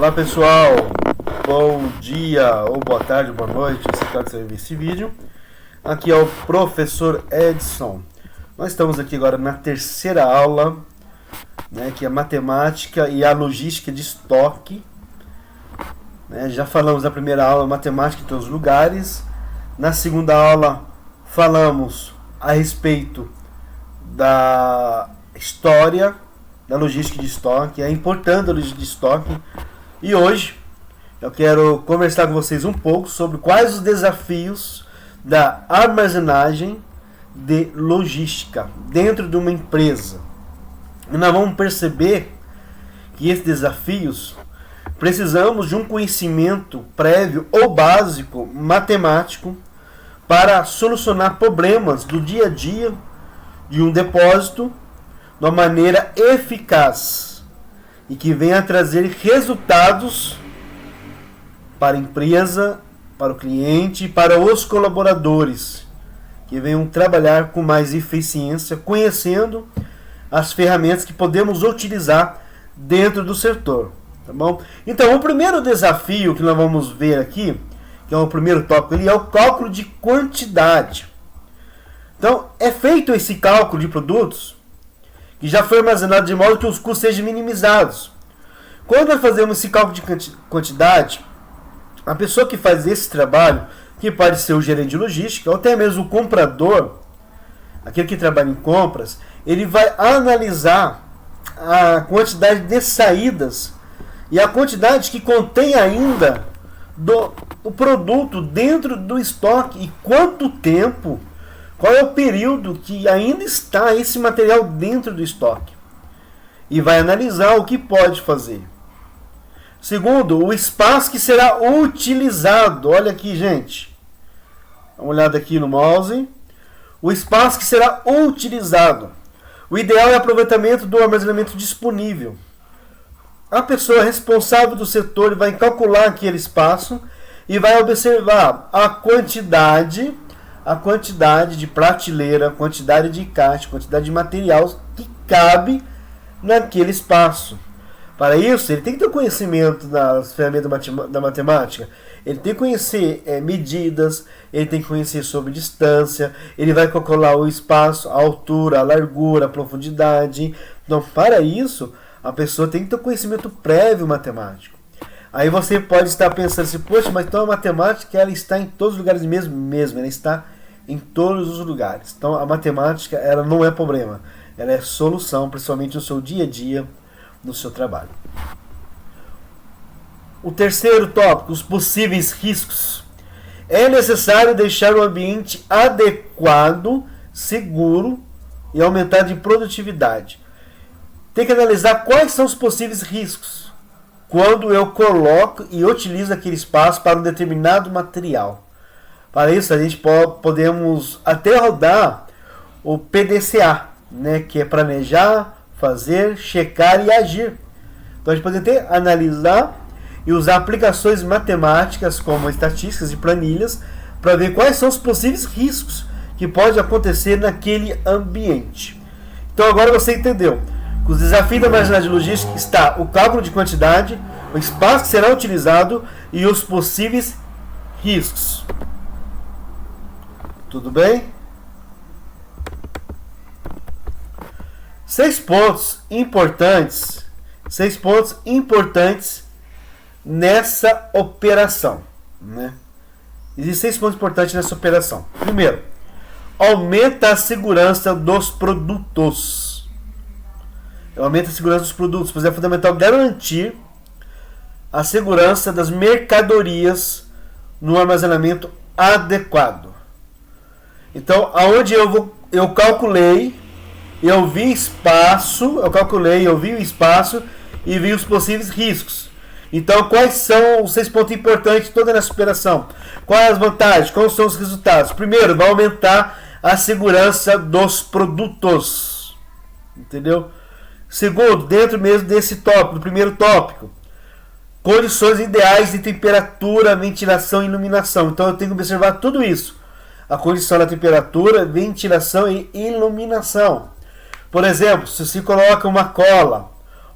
Olá pessoal, bom dia ou boa tarde, boa noite, se caso você ver esse vídeo. Aqui é o professor Edson. Nós estamos aqui agora na terceira aula, né, que é a matemática e a logística de estoque. Já falamos na primeira aula matemática em todos os lugares. Na segunda aula falamos a respeito da história da logística de estoque, a importância da logística de estoque. E hoje eu quero conversar com vocês um pouco sobre quais os desafios da armazenagem de logística dentro de uma empresa. E nós vamos perceber que esses desafios precisamos de um conhecimento prévio ou básico matemático para solucionar problemas do dia a dia de um depósito de uma maneira eficaz e que venha a trazer resultados para a empresa, para o cliente e para os colaboradores, que venham trabalhar com mais eficiência, conhecendo as ferramentas que podemos utilizar dentro do setor. Tá bom? Então, o primeiro desafio que nós vamos ver aqui, que é o primeiro tópico, ele é o cálculo de quantidade. Então, é feito esse cálculo de produtos que já foi armazenado de modo que os custos sejam minimizados. Quando nós fazemos esse cálculo de quantidade, a pessoa que faz esse trabalho, que pode ser o gerente de logística, ou até mesmo o comprador, aquele que trabalha em compras, ele vai analisar a quantidade de saídas e a quantidade que contém ainda do produto dentro do estoque e quanto tempo, qual é o período que ainda está esse material dentro do estoque. E vai analisar o que pode fazer. Segundo, o espaço que será utilizado. Olha aqui, gente. Dá uma olhada aqui no mouse. O espaço que será utilizado. O ideal é o aproveitamento do armazenamento disponível. A pessoa responsável do setor vai calcular aquele espaço e vai observar a quantidade de prateleira, a quantidade de caixa, a quantidade de material que cabe naquele espaço. Para isso, ele tem que ter conhecimento das ferramentas da matemática, ele tem que conhecer medidas, ele tem que conhecer sobre distância, ele vai calcular o espaço, a altura, a largura, a profundidade. Então, para isso, a pessoa tem que ter conhecimento prévio matemático. Aí você pode estar pensando assim, poxa, mas então a matemática ela está em todos os lugares mesmo, ela está em todos os lugares. Então a matemática ela não é problema, ela é solução, principalmente no seu dia a dia, no seu trabalho. O terceiro tópico, os possíveis riscos. É necessário deixar o ambiente adequado, seguro e aumentar de produtividade. Tem que analisar quais são os possíveis riscos quando eu coloco e utilizo aquele espaço para um determinado material. Para isso, a gente podemos até rodar o PDCA, né, que é planejar, fazer, checar e agir. Então, a gente pode até analisar e usar aplicações matemáticas como estatísticas e planilhas para ver quais são os possíveis riscos que podem acontecer naquele ambiente. Então, agora você entendeu. Os desafios da armazenagem logística está o cálculo de quantidade, o espaço que será utilizado e os possíveis riscos. Tudo bem? 6 pontos importantes nessa operação, né? Existem 6 pontos importantes nessa operação. Primeiro, aumenta a segurança dos produtos. Aumenta a segurança dos produtos, pois é fundamental garantir a segurança das mercadorias no armazenamento adequado. Então, aonde eu calculei, eu vi o espaço e vi os possíveis riscos. Então, quais são os 6 pontos importantes de toda essa operação? Quais as vantagens? Quais são os resultados? Primeiro, vai aumentar a segurança dos produtos. Entendeu? Segundo, dentro mesmo desse tópico, do primeiro tópico, condições ideais de temperatura, ventilação e iluminação. Então eu tenho que observar tudo isso. A condição da temperatura, ventilação e iluminação. Por exemplo, se você coloca uma cola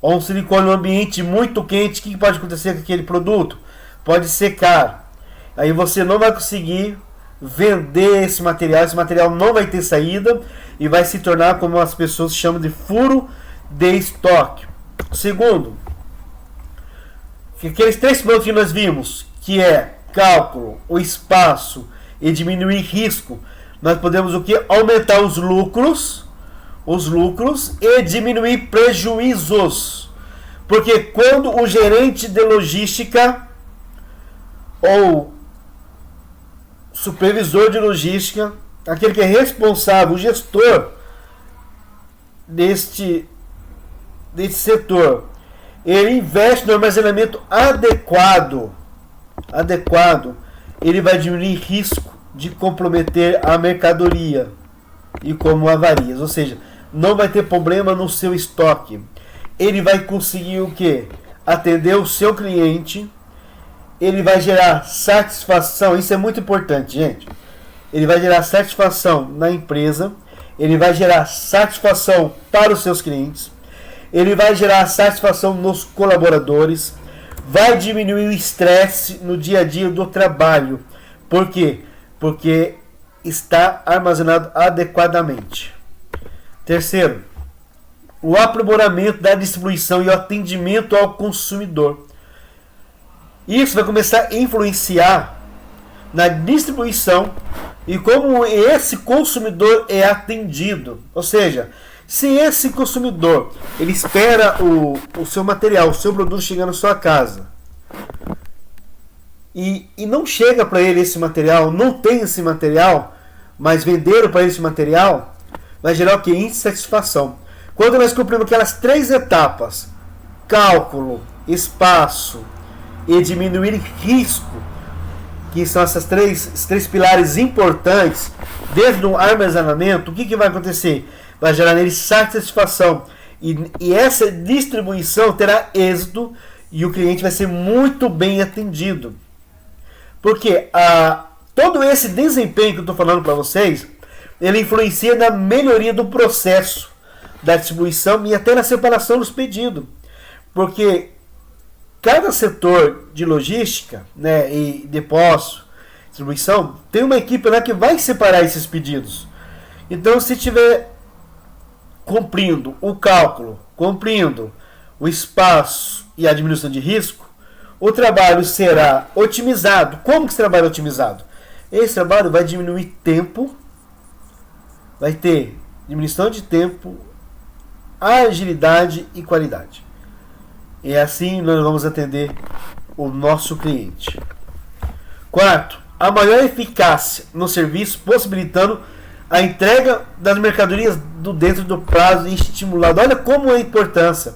ou um silicone em um ambiente muito quente, o que pode acontecer com aquele produto? Pode secar. Aí você não vai conseguir vender esse material não vai ter saída e vai se tornar, como as pessoas chamam, de furo de estoque. Segundo, aqueles 3 pontos que nós vimos, que é cálculo, o espaço e diminuir risco, nós podemos o que? Aumentar os lucros e diminuir prejuízos. Porque quando o gerente de logística ou supervisor de logística, aquele que é responsável, o gestor deste setor, ele investe no armazenamento adequado, ele vai diminuir risco de comprometer a mercadoria e como avarias, ou seja, não vai ter problema no seu estoque. Ele vai conseguir o que? Atender o seu cliente. Ele vai gerar satisfação, isso é muito importante, gente. Ele vai gerar satisfação na empresa, ele vai gerar satisfação para os seus clientes, ele vai gerar satisfação nos colaboradores, vai diminuir o estresse no dia a dia do trabalho. Por quê? Porque está armazenado adequadamente. Terceiro, o aprimoramento da distribuição e o atendimento ao consumidor. Isso vai começar a influenciar na distribuição e como esse consumidor é atendido. Ou seja, se esse consumidor ele espera o seu material, o seu produto chegar na sua casa e não chega para ele esse material, não tem esse material, mas venderam para ele esse material, vai gerar o que? Insatisfação. Quando nós cumprimos aquelas 3 etapas, cálculo, espaço e diminuir risco, que são esses três pilares importantes dentro do armazenamento, o que vai acontecer? Vai gerar nele satisfação e essa distribuição terá êxito e o cliente vai ser muito bem atendido. Porque todo esse desempenho que eu estou falando para vocês, ele influencia na melhoria do processo da distribuição e até na separação dos pedidos. Porque cada setor de logística, né, e depósito, distribuição, tem uma equipe lá que vai separar esses pedidos. Então, se tiver cumprindo o cálculo, cumprindo o espaço e a diminuição de risco, o trabalho será otimizado. Como que esse trabalho é otimizado? Esse trabalho vai diminuir tempo, vai ter diminuição de tempo, agilidade e qualidade. E assim nós vamos atender o nosso cliente. Quarto, a maior eficácia no serviço, possibilitando a entrega das mercadorias dentro do prazo estimulado. Olha como é a importância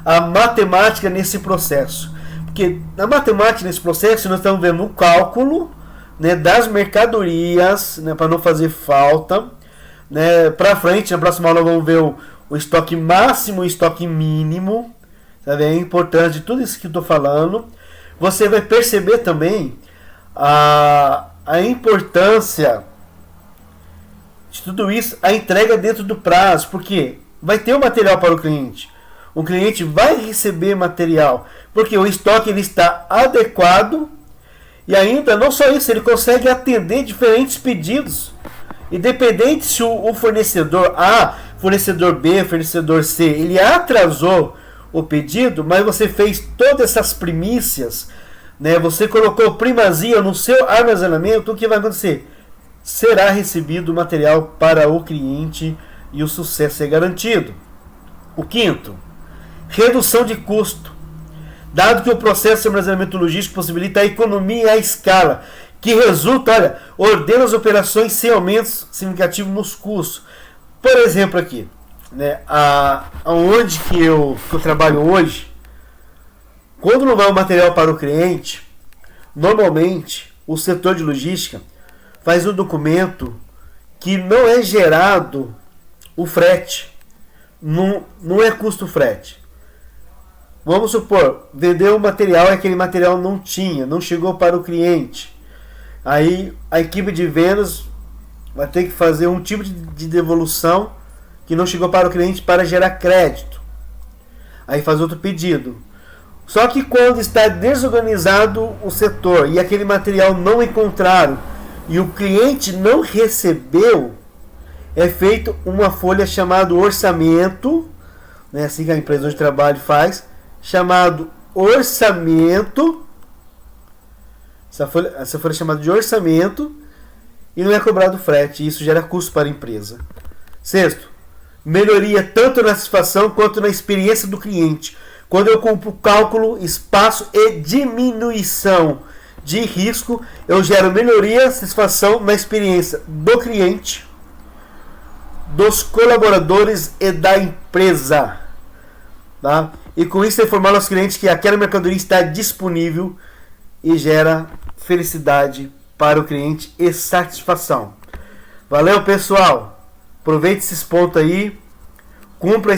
a matemática nesse processo. Porque na matemática nesse processo nós estamos vendo o cálculo, né, das mercadorias, né, para não fazer falta. Né, para frente, na próxima aula vamos ver o estoque máximo e o estoque mínimo. Sabe, é importante tudo isso que eu estou falando. Você vai perceber também a importância de tudo isso, a entrega dentro do prazo, porque vai ter o material para o cliente. O cliente vai receber material, porque o estoque ele está adequado e ainda não só isso, ele consegue atender diferentes pedidos. Independente se o fornecedor A, fornecedor B, fornecedor C, ele atrasou o pedido, mas você fez todas essas primícias, né? Você colocou primazia no seu armazenamento, o que vai acontecer? Será recebido o material para o cliente e o sucesso é garantido. O quinto, redução de custo. Dado que o processo de armazenamento logístico possibilita a economia à escala, que resulta, ordena as operações sem aumentos significativos nos custos. Por exemplo aqui, né, aonde que eu trabalho hoje, quando não vai o material para o cliente, normalmente o setor de logística faz um documento que não é gerado o frete, não é custo frete. Vamos supor, vendeu o material e aquele material não chegou para o cliente. Aí a equipe de vendas vai ter que fazer um tipo de devolução que não chegou para o cliente para gerar crédito. Aí faz outro pedido. Só que quando está desorganizado o setor e aquele material não encontraram e o cliente não recebeu, é feito uma folha chamada orçamento, né, assim que a empresa de trabalho faz, chamado orçamento. Essa folha é chamada de orçamento e não é cobrado frete, e isso gera custo para a empresa. Sexto, melhoria tanto na satisfação quanto na experiência do cliente. Quando eu cumpro cálculo, espaço e diminuição de risco, eu gero melhoria, satisfação na experiência do cliente, dos colaboradores e da empresa. Tá? E com isso informar aos clientes que aquela mercadoria está disponível e gera felicidade para o cliente e satisfação. Valeu, pessoal! Aproveite esses pontos aí, cumpra